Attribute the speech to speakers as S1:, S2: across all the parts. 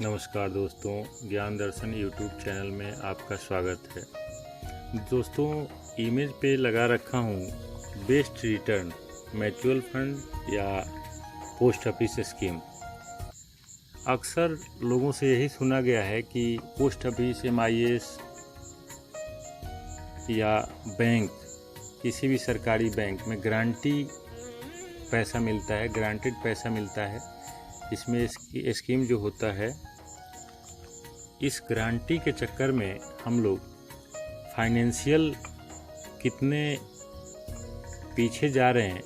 S1: नमस्कार दोस्तों, ज्ञान दर्शन यूट्यूब चैनल में आपका स्वागत है। दोस्तों, इमेज पे लगा रखा हूँ बेस्ट रिटर्न म्यूचुअल फंड या पोस्ट ऑफिस स्कीम। अक्सर लोगों से यही सुना गया है कि पोस्ट ऑफिस, MIS या बैंक, किसी भी सरकारी बैंक में गारंटी पैसा मिलता है, गारंटेड पैसा मिलता है। इसमें स्कीम जो होता है, इस गारंटी के चक्कर में हम लोग फाइनेंशियल कितने पीछे जा रहे हैं,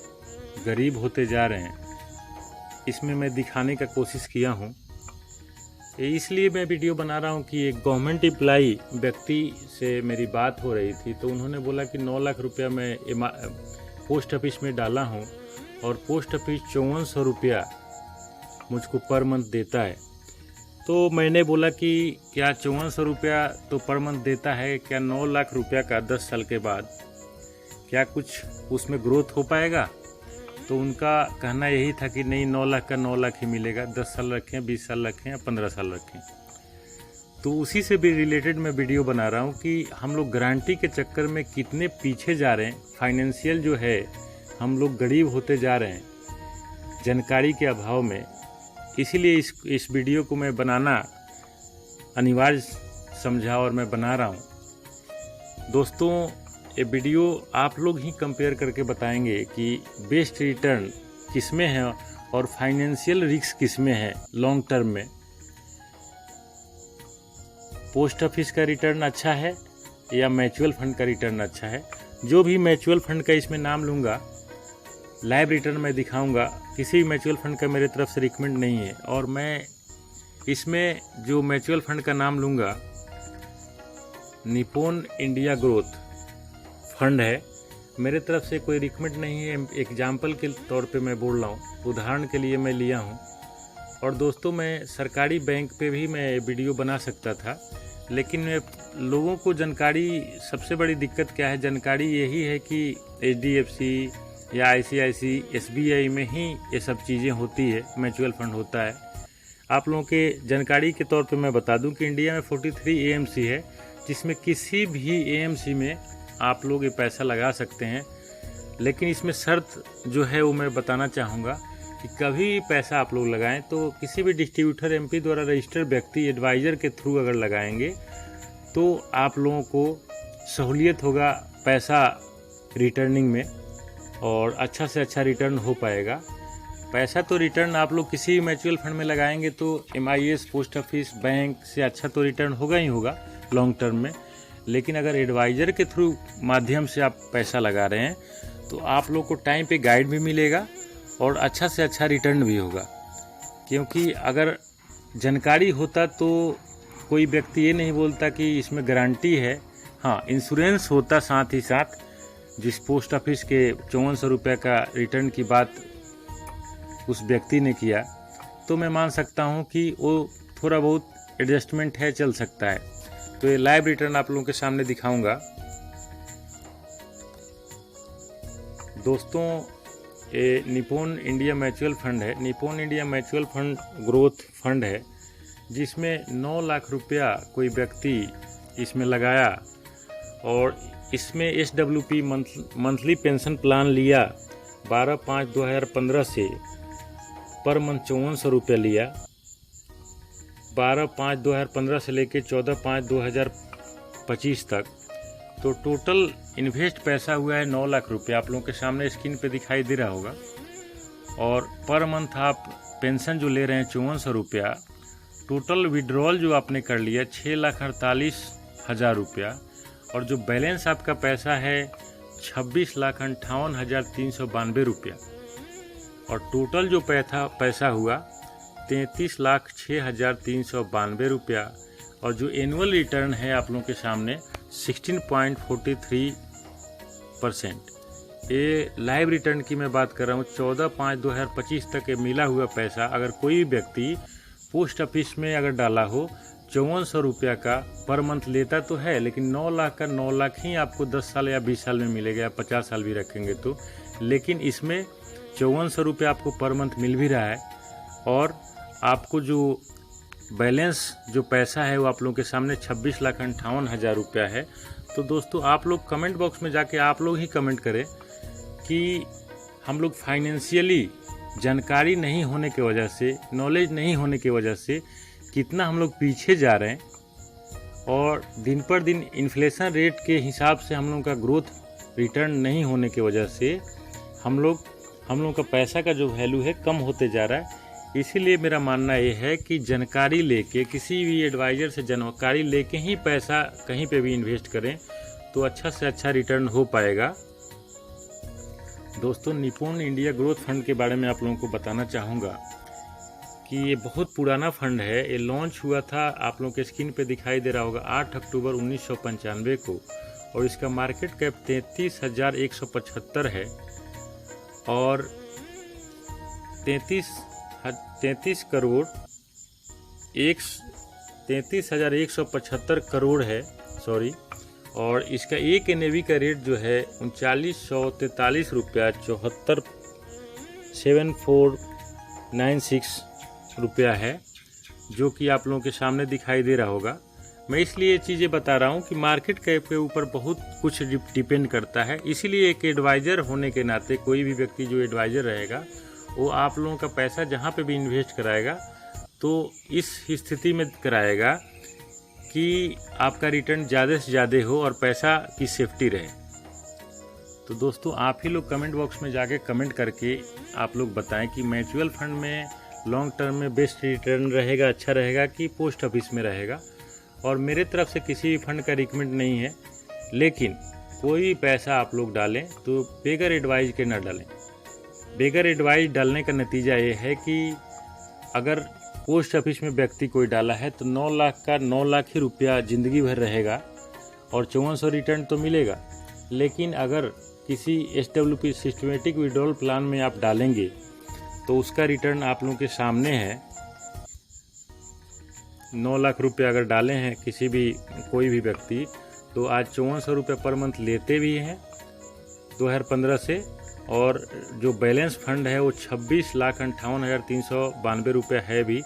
S1: गरीब होते जा रहे हैं, इसमें मैं दिखाने का कोशिश किया हूँ। इसलिए मैं वीडियो बना रहा हूँ कि एक गवर्नमेंट एम्प्लॉई व्यक्ति से मेरी बात हो रही थी, तो उन्होंने बोला कि 9 लाख रुपया मैं पोस्ट ऑफिस में डाला हूँ और पोस्ट ऑफिस 5400 रुपया मुझको पर मंथ देता है। तो मैंने बोला कि क्या 5400 रुपया तो पर मंथ देता है, क्या 9 लाख रुपया का 10 साल के बाद क्या कुछ उसमें ग्रोथ हो पाएगा? तो उनका कहना यही था कि नहीं, 9 लाख का 9 लाख ही मिलेगा, 10 साल रखें, 20 साल रखें या 15 साल रखें। तो उसी से भी रिलेटेड मैं वीडियो बना रहा हूँ कि हम लोग गारंटी के चक्कर में कितने पीछे जा रहे हैं, फाइनेंशियल जो है हम लोग गरीब होते जा रहे हैं जानकारी के अभाव में। इसीलिए इस वीडियो को मैं बनाना अनिवार्य समझा और मैं बना रहा हूँ। दोस्तों, ये वीडियो आप लोग ही कंपेयर करके बताएंगे कि बेस्ट रिटर्न किसमें है और फाइनेंशियल रिस्क किसमें है लॉन्ग टर्म में। पोस्ट ऑफिस का रिटर्न अच्छा है या म्यूचुअल फंड का रिटर्न अच्छा है? जो भी म्यूचुअल फंड का इसमें नाम लूँगा, लाइव रिटर्न मैं दिखाऊंगा। किसी भी म्यूचुअल फंड का मेरे तरफ से रिकमेंड नहीं है। और मैं इसमें जो म्यूचुअल फंड का नाम लूँगा, निप्पॉन इंडिया ग्रोथ फंड है। मेरे तरफ से कोई रिकमेंड नहीं है, एग्जाम्पल के तौर पे मैं बोल रहा हूँ, उदाहरण के लिए मैं लिया हूँ। और दोस्तों, मैं सरकारी बैंक पे भी मैं वीडियो बना सकता था, लेकिन मैं लोगों को जानकारी, सबसे बड़ी दिक्कत क्या है, जानकारी यही है कि HDFC या ICICI, SBI में ही ये सब चीज़ें होती है, म्यूचुअल फंड होता है। आप लोगों के जानकारी के तौर पे मैं बता दूं कि इंडिया में 43 AMC है, जिसमें किसी भी AMC में आप लोग ये पैसा लगा सकते हैं। लेकिन इसमें शर्त जो है वो मैं बताना चाहूँगा कि कभी भी पैसा आप लोग लगाएं तो किसी भी डिस्ट्रीब्यूटर MP द्वारा रजिस्टर्ड व्यक्ति एडवाइज़र के थ्रू अगर लगाएंगे तो आप लोगों को सहूलियत होगा पैसा रिटर्निंग में, और अच्छा से अच्छा रिटर्न हो पाएगा। पैसा तो रिटर्न आप लोग किसी भी म्यूचुअल फंड में लगाएंगे तो MIS, पोस्ट ऑफिस, बैंक से अच्छा तो रिटर्न होगा ही होगा लॉन्ग टर्म में। लेकिन अगर एडवाइज़र के थ्रू माध्यम से आप पैसा लगा रहे हैं तो आप लोग को टाइम पे गाइड भी मिलेगा और अच्छा से अच्छा रिटर्न भी होगा। क्योंकि अगर जानकारी होता तो कोई व्यक्ति ये नहीं बोलता कि इसमें गारंटी है। हाँ, इंश्योरेंस होता साथ ही साथ। जिस पोस्ट ऑफिस के 5400 रुपये का रिटर्न की बात उस व्यक्ति ने किया, तो मैं मान सकता हूं कि वो थोड़ा बहुत एडजस्टमेंट है, चल सकता है। तो ये लाइव रिटर्न आप लोगों के सामने दिखाऊंगा। दोस्तों, ये निप्पॉन इंडिया म्यूचुअल फंड है, Nippon India mutual fund growth fund है, जिसमें 9 लाख रुपया कोई व्यक्ति इसमें लगाया और इसमें SWP मंथली पेंशन प्लान लिया। 12/5/2015 से पर मंथ 5400 रुपया लिया। 12/5/2015 से लेकर 14/5/2025 तक। तो टोटल इन्वेस्ट पैसा हुआ है 9 लाख रुपया। आप लोगों के सामने स्क्रीन पे दिखाई दे रहा होगा। और पर मंथ आप पेंशन जो ले रहे हैं 5400 रुपया, टोटल विड्रॉल जो आपने कर लिया 6,48,000 रुपया, और जो बैलेंस आपका पैसा है 26,58,392 रुपया। और टोटल जो पैसा हुआ 33,06,392 रुपया। और जो एनुअल रिटर्न है आप लोगों के सामने 16.43%। ये लाइव रिटर्न की मैं बात कर रहा हूँ। 14/5/2025 तक ये मिला हुआ पैसा अगर कोई व्यक्ति पोस्ट ऑफिस में अगर डाला हो, 5400 रुपया का पर मंथ लेता तो है, लेकिन 9 लाख का 9 लाख ही आपको 10 साल या 20 साल में मिलेगा, या 50 साल भी रखेंगे तो। लेकिन इसमें 5400 रुपया आपको पर मंथ मिल भी रहा है। और आपको जो बैलेंस जो पैसा है वो आप लोगों के सामने 26,58,000 रुपया है। तो दोस्तों आप लोग कमेंट बॉक्स में जाके आप लोग ही कमेंट करें कि हम लोग फाइनेंशियली जानकारी नहीं होने की वजह से, नॉलेज नहीं होने की वजह से कितना हम लोग पीछे जा रहे हैं, और दिन पर दिन इन्फ्लेशन रेट के हिसाब से हम लोग का ग्रोथ रिटर्न नहीं होने की वजह से हम लोग का पैसा का जो वैल्यू है कम होते जा रहा है। इसीलिए मेरा मानना ये है कि जानकारी लेके, किसी भी एडवाइज़र से जानकारी लेके ही पैसा कहीं पे भी इन्वेस्ट करें तो अच्छा से अच्छा रिटर्न हो पाएगा। दोस्तों निपुण इंडिया ग्रोथ फंड के बारे में आप लोगों को बताना चाहूँगा कि ये बहुत पुराना फंड है। ये लॉन्च हुआ था, आप लोगों के स्क्रीन पे दिखाई दे रहा होगा, 8 अक्टूबर 1995 को, और इसका मार्केट कैप 33,175 है और 33,175 करोड़ है, सॉरी। और इसका एक NAV का रेट जो है 3943 रुपया 7496 रुपया है, जो कि आप लोगों के सामने दिखाई दे रहा होगा। मैं इसलिए ये चीज़ें बता रहा हूँ कि मार्केट कैप के ऊपर बहुत कुछ डिपेंड करता है। इसीलिए एक एडवाइज़र होने के नाते कोई भी व्यक्ति जो एडवाइज़र रहेगा वो आप लोगों का पैसा जहाँ पे भी इन्वेस्ट कराएगा तो इस स्थिति में कराएगा कि आपका रिटर्न ज़्यादा से ज़्यादा हो और पैसा की सेफ्टी रहे। तो दोस्तों आप ही लोग कमेंट बॉक्स में जाके कमेंट करके आप लोग बताएं कि म्यूचुअल फंड में लॉन्ग टर्म में बेस्ट रिटर्न रहेगा, अच्छा रहेगा कि पोस्ट ऑफिस में रहेगा। और मेरे तरफ से किसी भी फंड का रिकमेंड नहीं है, लेकिन कोई भी पैसा आप लोग डालें तो बेगर एडवाइज के ना डालें। बेगर एडवाइस डालने का नतीजा ये है कि अगर पोस्ट ऑफिस में व्यक्ति कोई डाला है तो 9 लाख का 9 लाख ही रुपया ज़िंदगी भर रहेगा और 5400 रिटर्न तो मिलेगा। लेकिन अगर किसी SWP सिस्टमेटिक विड्रॉल प्लान में आप डालेंगे तो उसका रिटर्न आप लोगों के सामने है। 9 लाख रुपया अगर डाले हैं कोई भी व्यक्ति, तो आज 5400 रुपये पर मंथ लेते भी हैं 2015 से, और जो बैलेंस फंड है वो 26,58,392 रुपये है भी।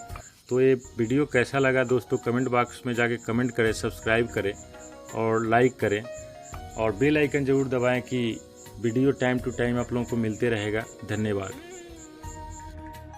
S1: तो ये वीडियो कैसा लगा दोस्तों कमेंट बॉक्स में जाके कमेंट करें, सब्सक्राइब करें और लाइक करें, और बेल आइकन ज़रूर दबाएं कि वीडियो टाइम टू टाइम आप लोगों को मिलते रहेगा। धन्यवाद।